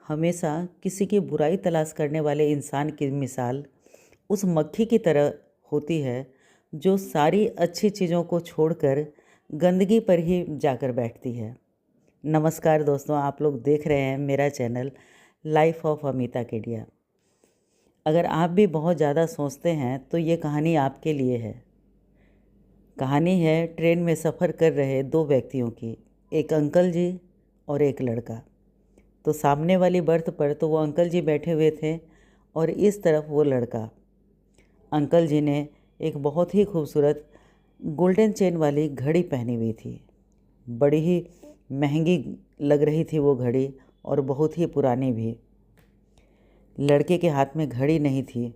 हमेशा किसी की बुराई तलाश करने वाले इंसान की मिसाल उस मक्खी की तरह होती है जो सारी अच्छी चीज़ों को छोड़कर गंदगी पर ही जाकर बैठती है। नमस्कार दोस्तों, आप लोग देख रहे हैं मेरा channel life of Amita Kedia. अगर आप भी बहुत ज़्यादा सोचते हैं तो ये कहानी आपके लिए है। कहानी है ट्रेन में सफ़र कर रहे दो व्यक्तियों की, एक अंकल जी और एक लड़का। तो सामने वाली बर्थ पर तो वो अंकल जी बैठे हुए थे और इस तरफ वो लड़का। अंकल जी ने एक बहुत ही खूबसूरत गोल्डन चेन वाली घड़ी पहनी हुई थी। बड़ी ही महंगी लग रही थी वो घड़ी और बहुत ही पुरानी भी। लड़के के हाथ में घड़ी नहीं थी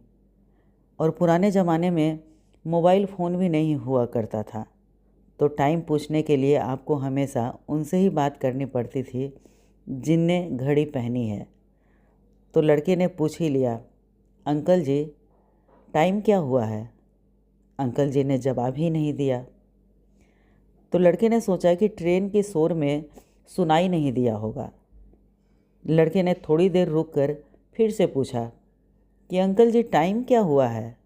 और पुराने ज़माने में मोबाइल फ़ोन भी नहीं हुआ करता था, तो टाइम पूछने के लिए आपको हमेशा उनसे ही बात करनी पड़ती थी जिनने घड़ी पहनी है। तो लड़के ने पूछ ही लिया, अंकल जी टाइम क्या हुआ है? अंकल जी ने जवाब ही नहीं दिया। तो लड़के ने सोचा कि ट्रेन के शोर में सुनाई नहीं दिया होगा। लड़के ने थोड़ी देर रुककर फिर से पूछा कि अंकल जी टाइम क्या हुआ है?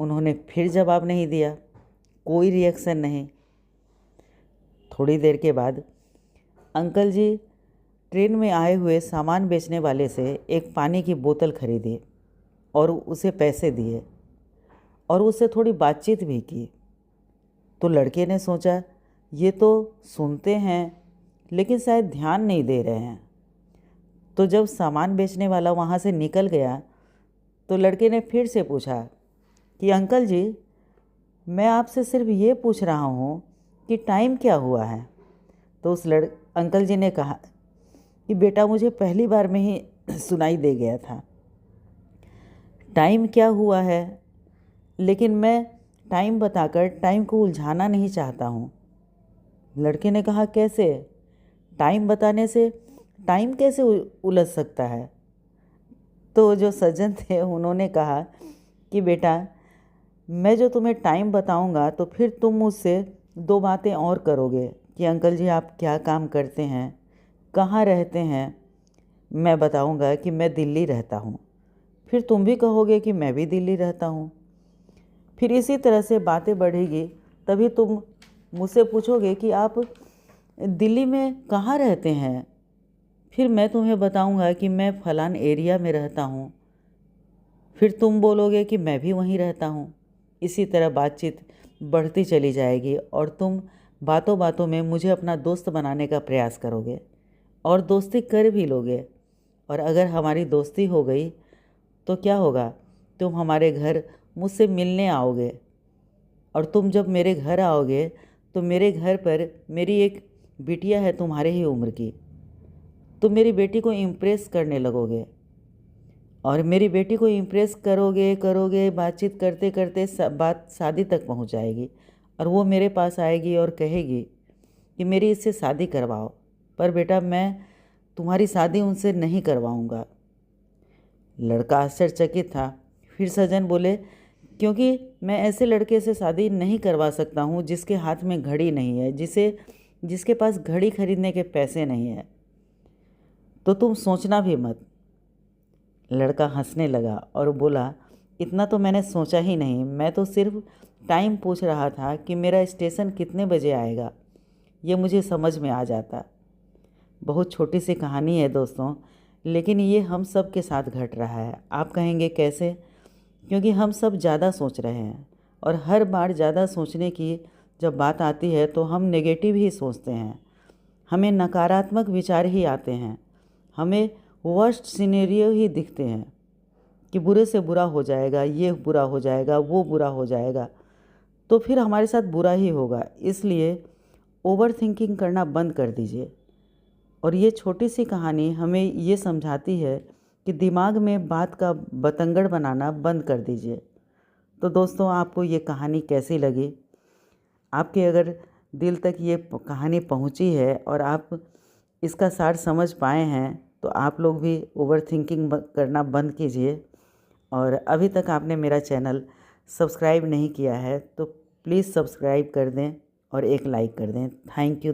उन्होंने फिर जवाब नहीं दिया, कोई रिएक्शन नहीं। थोड़ी देर के बाद अंकल जी ट्रेन में आए हुए सामान बेचने वाले से एक पानी की बोतल खरीदी और उसे पैसे दिए और उससे थोड़ी बातचीत भी की। तो लड़के ने सोचा ये तो सुनते हैं लेकिन शायद ध्यान नहीं दे रहे हैं। तो जब सामान बेचने वाला वहाँ से निकल गया तो लड़के ने फिर से पूछा कि अंकल जी मैं आपसे सिर्फ ये पूछ रहा हूँ कि टाइम क्या हुआ है? तो उस अंकल जी ने कहा कि बेटा मुझे पहली बार में ही सुनाई दे गया था, टाइम क्या हुआ है, लेकिन मैं टाइम बताकर टाइम को उलझाना नहीं चाहता हूँ। लड़के ने कहा कैसे? टाइम बताने से टाइम कैसे उलझ सकता है? तो जो सज्जन थे उन्होंने कहा कि बेटा मैं जो तुम्हें टाइम बताऊंगा तो फिर तुम मुझसे दो बातें और करोगे कि अंकल जी आप क्या काम करते हैं, कहाँ रहते हैं। मैं बताऊंगा कि मैं दिल्ली रहता हूँ, फिर तुम भी कहोगे कि मैं भी दिल्ली रहता हूँ। फिर इसी तरह से बातें बढ़ेगी, तभी तुम मुझसे पूछोगे कि आप दिल्ली में कहाँ रहते हैं। फिर मैं तुम्हें बताऊंगा कि मैं फलान एरिया में रहता हूँ, फिर तुम बोलोगे कि मैं भी वहीं रहता हूँ। इसी तरह बातचीत बढ़ती चली जाएगी और तुम बातों बातों में मुझे अपना दोस्त बनाने का प्रयास करोगे और दोस्ती कर भी लोगे। और अगर हमारी दोस्ती हो गई तो क्या होगा, तुम हमारे घर मुझसे मिलने आओगे और तुम जब मेरे घर आओगे तो मेरे घर पर मेरी एक बिटिया है तुम्हारे ही उम्र की। तुम मेरी बेटी को इम्प्रेस करने लगोगे और मेरी बेटी को इम्प्रेस करोगे करोगे बातचीत करते करते बात शादी तक पहुंच जाएगी और वो मेरे पास आएगी और कहेगी कि मेरी इससे शादी करवाओ। पर बेटा मैं तुम्हारी शादी उनसे नहीं करवाऊंगा। लड़का आश्चर्यचकित था। फिर सज्जन बोले क्योंकि मैं ऐसे लड़के से शादी नहीं करवा सकता हूँ जिसके हाथ में घड़ी नहीं है, जिसके पास घड़ी खरीदने के पैसे नहीं है, तो तुम सोचना भी मत। लड़का हंसने लगा और बोला इतना तो मैंने सोचा ही नहीं, मैं तो सिर्फ टाइम पूछ रहा था कि मेरा स्टेशन कितने बजे आएगा, ये मुझे समझ में आ जाता। बहुत छोटी सी कहानी है दोस्तों, लेकिन ये हम सब के साथ घट रहा है। आप कहेंगे कैसे? क्योंकि हम सब ज़्यादा सोच रहे हैं और हर बार ज़्यादा सोचने की जब बात आती है तो हम नेगेटिव ही सोचते हैं, हमें नकारात्मक विचार ही आते हैं, हमें वर्स्ट सिनेरियो ही दिखते हैं कि बुरे से बुरा हो जाएगा, ये बुरा हो जाएगा, वो बुरा हो जाएगा, तो फिर हमारे साथ बुरा ही होगा। इसलिए ओवर थिंकिंग करना बंद कर दीजिए। और ये छोटी सी कहानी हमें ये समझाती है कि दिमाग में बात का बतंगड़ बनाना बंद कर दीजिए। तो दोस्तों आपको ये कहानी कैसी लगी? आपके अगर दिल तक ये कहानी पहुंची है और आप इसका सार समझ पाए हैं तो आप लोग भी ओवर थिंकिंग करना बंद कीजिए। और अभी तक आपने मेरा चैनल सब्सक्राइब नहीं किया है तो प्लीज़ सब्सक्राइब कर दें और एक लाइक कर दें। Thank you.